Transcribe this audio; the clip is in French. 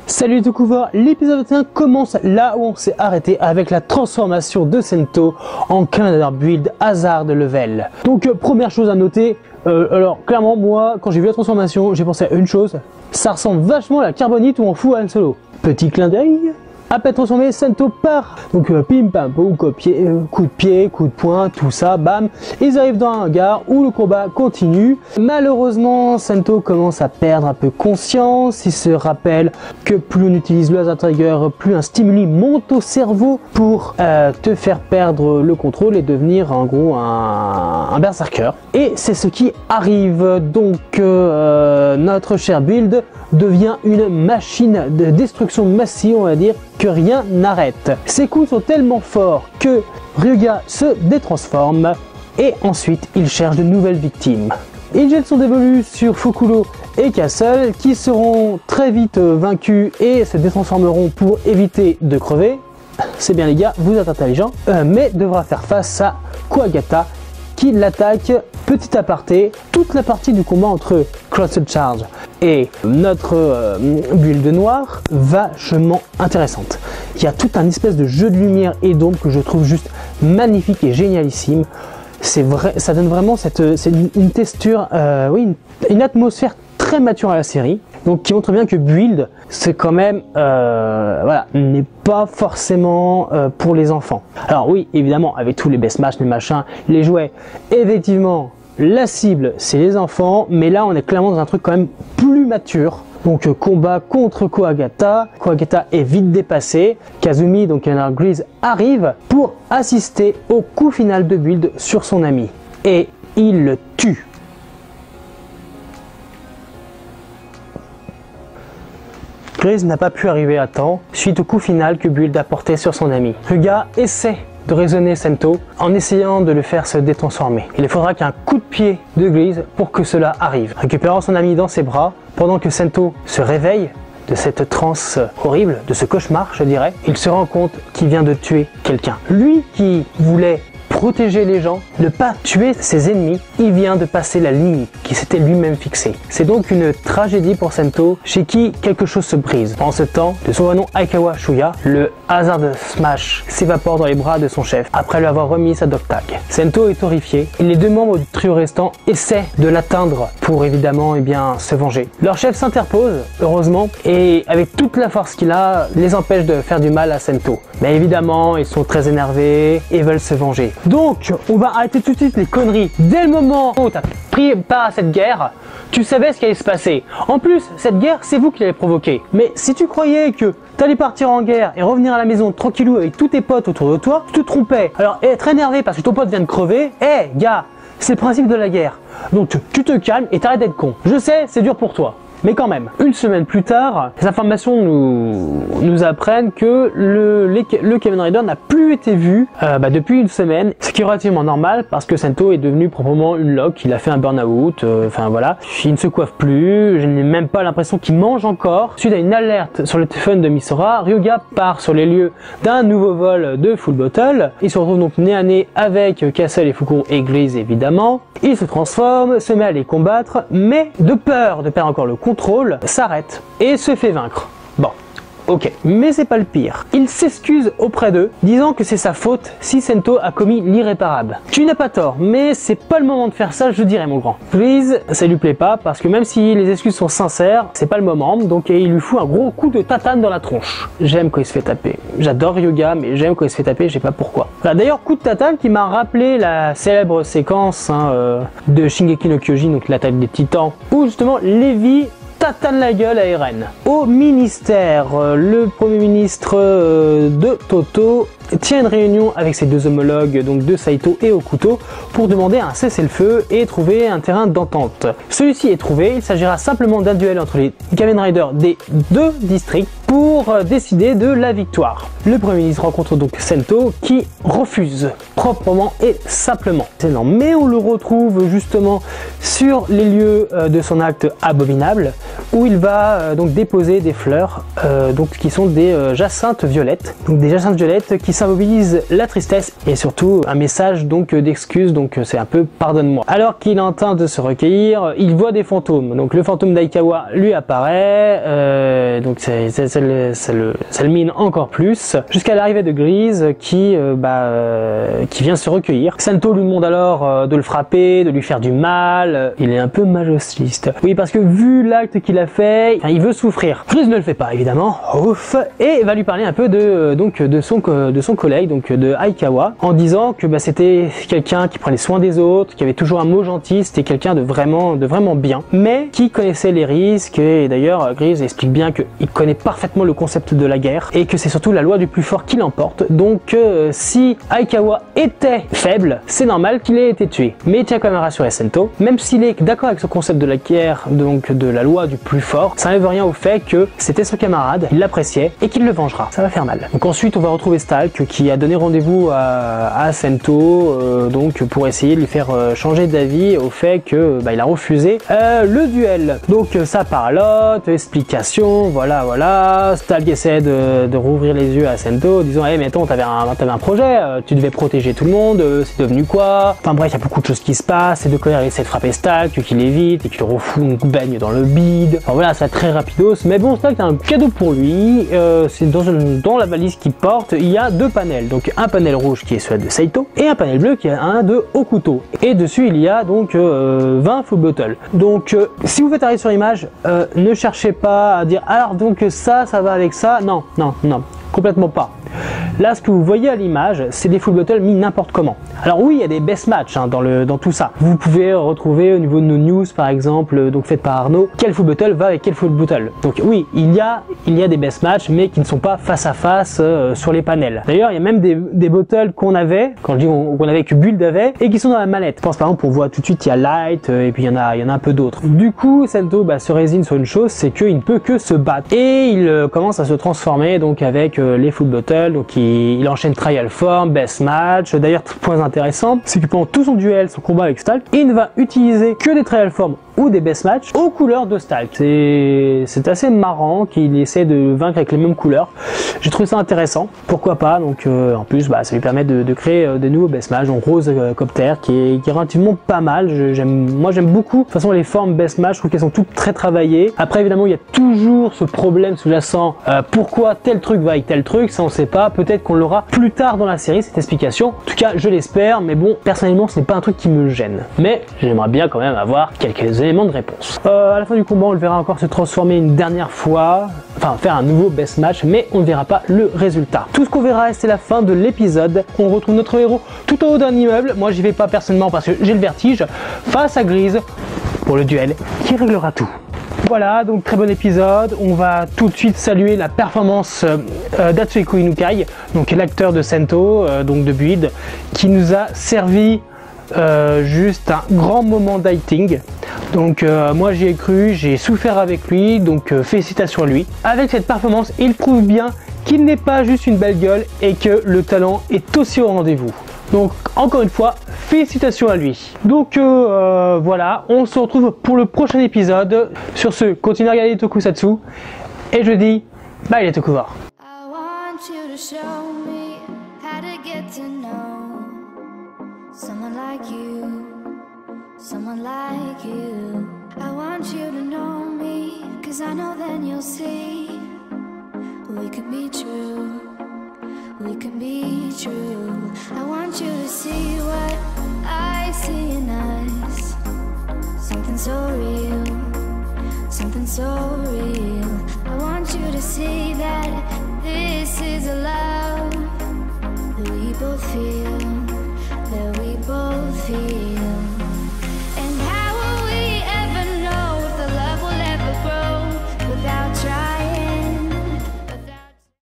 Salut Tokuva, l'épisode 21 commence là où on s'est arrêté avec la transformation de Sento en Commander Build Hazard Level. Donc première chose à noter, alors clairement moi quand j'ai vu la transformation j'ai pensé à une chose, ça ressemble vachement à la Carbonite ou en fou à Han Solo. Petit clin d'œil. À peine transformé, Sento part. Donc pim pam poum, coup de pied, coup de poing, tout ça, bam. Ils arrivent dans un hangar où le combat continue. Malheureusement, Sento commence à perdre un peu conscience. Il se rappelle que plus on utilise le Hazard Trigger, plus un stimuli monte au cerveau pour te faire perdre le contrôle et devenir en gros un berserker. Et c'est ce qui arrive. Donc notre cher Build devient une machine de destruction massive, on va dire, que rien n'arrête. Ses coups sont tellement forts que Ryuga se détransforme et ensuite il cherche de nouvelles victimes. Il jette son dévolu sur Fukulo et Castle qui seront très vite vaincus et se détransformeront pour éviter de crever. C'est bien les gars, vous êtes intelligents, mais devra faire face à Kuwagata qui l'attaque. Petit aparté, toute la partie du combat entre Crossed Charge et notre build noire vachement intéressante. Il y a tout un espèce de jeu de lumière et d'ombre que je trouve juste magnifique et génialissime. C'est vrai, ça donne vraiment une texture, oui, une atmosphère très mature à la série. Donc qui montre bien que Build, c'est quand même, voilà, n'est pas forcément pour les enfants. Alors oui, évidemment, avec tous les best match, les machins, les jouets, effectivement, la cible, c'est les enfants, mais là, on est clairement dans un truc quand même plus mature. Donc combat contre Kuwagata. Kuwagata est vite dépassé. Kazumi, donc un Grise, arrive pour assister au coup final de Build sur son ami. Et il le tue. Grise n'a pas pu arriver à temps suite au coup final que Build a porté sur son ami. Ryuga essaie de raisonner Sento en essayant de le faire se détransformer. Il faudra qu'un coup de pied de Grise pour que cela arrive. Récupérant son ami dans ses bras, pendant que Sento se réveille de cette transe horrible, de ce cauchemar je dirais, il se rend compte qu'il vient de tuer quelqu'un. Lui qui voulait protéger les gens, ne pas tuer ses ennemis, il vient de passer la ligne qui s'était lui-même fixée. C'est donc une tragédie pour Sento, chez qui quelque chose se brise. En ce temps, de son vrai nom Aikawa Shuya, le Hazard Smash s'évapore dans les bras de son chef après lui avoir remis sa dog tag. Sento est horrifié et les deux membres du trio restant essaient de l'atteindre pour évidemment se venger. Leur chef s'interpose, heureusement, et avec toute la force qu'il a, les empêche de faire du mal à Sento. Mais évidemment, ils sont très énervés et veulent se venger. Donc, on va arrêter tout de suite les conneries. Dès le moment où tu as pris part à cette guerre, tu savais ce qui allait se passer. En plus, cette guerre, c'est vous qui l'avez provoquée. Mais si tu croyais que tu allais partir en guerre et revenir à la maison tranquillou avec tous tes potes autour de toi, tu te trompais. Alors, être énervé parce que ton pote vient de crever, gars, c'est le principe de la guerre. Donc, tu te calmes et t'arrêtes d'être con. Je sais, c'est dur pour toi. Mais quand même, une semaine plus tard, les informations nous apprennent que le Kamen Rider n'a plus été vu depuis une semaine, ce qui est relativement normal parce que Sento est devenu proprement une loque, il a fait un burn-out, enfin voilà, il ne se coiffe plus, je n'ai même pas l'impression qu'il mange encore. Suite à une alerte sur le téléphone de Misora, Ryuga part sur les lieux d'un nouveau vol de Full Bottle. Il se retrouve donc nez à nez avec Castle et Fukulo et Grise évidemment. Il se transforme, se met à les combattre, mais de peur de perdre encore le contrôle, s'arrête et se fait vaincre. Bon, ok, mais c'est pas le pire. Il s'excuse auprès d'eux, disant que c'est sa faute si Sento a commis l'irréparable. Tu n'as pas tort, mais c'est pas le moment de faire ça, je dirais mon grand. Grise, ça lui plaît pas, parce que même si les excuses sont sincères, c'est pas le moment, donc il lui fout un gros coup de tatane dans la tronche. J'aime quand il se fait taper. J'adore Ryuga, mais j'aime quand il se fait taper, je sais pas pourquoi. Voilà, d'ailleurs, coup de tatane qui m'a rappelé la célèbre séquence de Shingeki no Kyojin, donc l'attaque des titans, où justement Levi tatane la gueule à Eren. Au ministère, le premier ministre de Toto tient une réunion avec ses deux homologues, donc de Saito et Okuto, pour demander un cessez-le-feu et trouver un terrain d'entente. Celui-ci est trouvé, il s'agira simplement d'un duel entre les Kamen Riders des deux districts pour décider de la victoire. Le Premier ministre rencontre donc Sento qui refuse proprement et simplement. C'est énorme. Mais on le retrouve justement sur les lieux de son acte abominable où il va donc déposer des fleurs donc qui sont des jacinthes violettes. Donc des jacinthes violettes qui symbolisent la tristesse et surtout un message donc d'excuse, donc c'est un peu pardonne-moi. Alors qu'il est en train de se recueillir, il voit des fantômes. Donc le fantôme d'Aikawa lui apparaît, donc c'est ça le mine encore plus, jusqu'à l'arrivée de Grease qui vient se recueillir. Sento lui demande alors de le frapper, de lui faire du mal. Il est un peu masochiste. Oui, parce que vu l'acte qu'il a fait, il veut souffrir. Grease ne le fait pas, évidemment. Ouf. Et va lui parler un peu de son collègue, donc de Aikawa, en disant que c'était quelqu'un qui prenait soin des autres, qui avait toujours un mot gentil, c'était quelqu'un de vraiment bien, mais qui connaissait les risques. Et d'ailleurs, Grease explique bien qu'il connaît parfaitement le concept de la guerre et que c'est surtout la loi du plus fort qui l'emporte. Donc si Aikawa était faible, c'est normal qu'il ait été tué. Mais il tient quand même à rassurer Sento, même s'il est d'accord avec ce concept de la guerre, donc de la loi du plus fort, ça n'enlève rien au fait que c'était son camarade, il l'appréciait et qu'il le vengera. Ça va faire mal. Donc ensuite on va retrouver Stalk qui a donné rendez-vous à Sento donc pour essayer de lui faire changer d'avis au fait que il a refusé le duel. Donc ça parlote, explication, voilà. Stalk essaie de rouvrir les yeux à Sento en disant hey, mais attends, t'avais un projet, tu devais protéger tout le monde, c'est devenu quoi? Enfin bref, il y a beaucoup de choses qui se passent. Et de colère, il essaie de frapper Stalk, qu'il évite et qu'il le refout une baigne dans le bide. Enfin voilà, ça très rapidos. Mais bon, Stalk a un cadeau pour lui. C'est dans la valise qu'il porte, il y a deux panels. Donc un panel rouge qui est celui de Saito et un panel bleu qui est un de Hokuto. Et dessus, il y a donc 20 full bottles. Donc si vous faites arrêt sur image, ne cherchez pas à dire alors donc ça va avec ça. Non, complètement pas. Là, ce que vous voyez à l'image, c'est des full bottles mis n'importe comment. Alors oui, il y a des best match dans tout ça. Vous pouvez retrouver au niveau de nos news, par exemple, donc faites par Arnaud, quel full bottle va avec quel full bottle. Donc oui, il y a des best match, mais qui ne sont pas face à face sur les panels. D'ailleurs, il y a même des bottles qu'on avait, quand je dis qu'on avait, que Build avait, et qui sont dans la mallette. Je pense par exemple, on voit tout de suite, il y a Light, et puis il y en a un peu d'autres. Du coup, Sento se résigne sur une chose, c'est qu'il ne peut que se battre. Et il commence à se transformer donc avec les full bottles. Donc il enchaîne trial form, best match. D'ailleurs, point intéressant, c'est que pendant tout son duel, son combat avec Stalk, il ne va utiliser que des trial form ou des best match aux couleurs de Stalk. C'est assez marrant qu'il essaie de vaincre avec les mêmes couleurs. J'ai trouvé ça intéressant. Pourquoi pas? Donc en plus, ça lui permet de créer des nouveaux best match. Donc Rose Copter qui est relativement pas mal. Moi j'aime beaucoup. De toute façon, les formes best match, je trouve qu'elles sont toutes très travaillées. Après évidemment, il y a toujours ce problème sous-jacent. Pourquoi tel truc va avec tel truc? Ça on sait pas. Peut-être qu'on l'aura plus tard dans la série, cette explication. En tout cas, je l'espère. Mais bon, personnellement, ce n'est pas un truc qui me gêne. Mais j'aimerais bien quand même avoir quelques éléments de réponse. À la fin du combat, on le verra encore se transformer une dernière fois, enfin faire un nouveau best match, mais on ne verra pas le résultat. Tout ce qu'on verra, c'est la fin de l'épisode. On retrouve notre héros tout en haut d'un immeuble. Moi, j'y vais pas personnellement parce que j'ai le vertige, face à Grease pour le duel qui réglera tout. Voilà, donc très bon épisode. On va tout de suite saluer la performance d'Atsuhiko Inukai, donc l'acteur de Sento, donc de Build, qui nous a servi juste un grand moment d'acting. Donc moi j'y ai cru, j'ai souffert avec lui, donc félicitations à lui. Avec cette performance, il prouve bien qu'il n'est pas juste une belle gueule et que le talent est aussi au rendez-vous. Donc encore une fois, félicitations à lui. Donc voilà, on se retrouve pour le prochain épisode. Sur ce, continuez à regarder Tokusatsu et je dis bye les Tokuvars. Someone like you. I want you to know me, 'cause I know then you'll see we could be true, we could be true. I want you to see what I see in us. Something so real, something so real. I want you to see that this is a love that we both feel, that we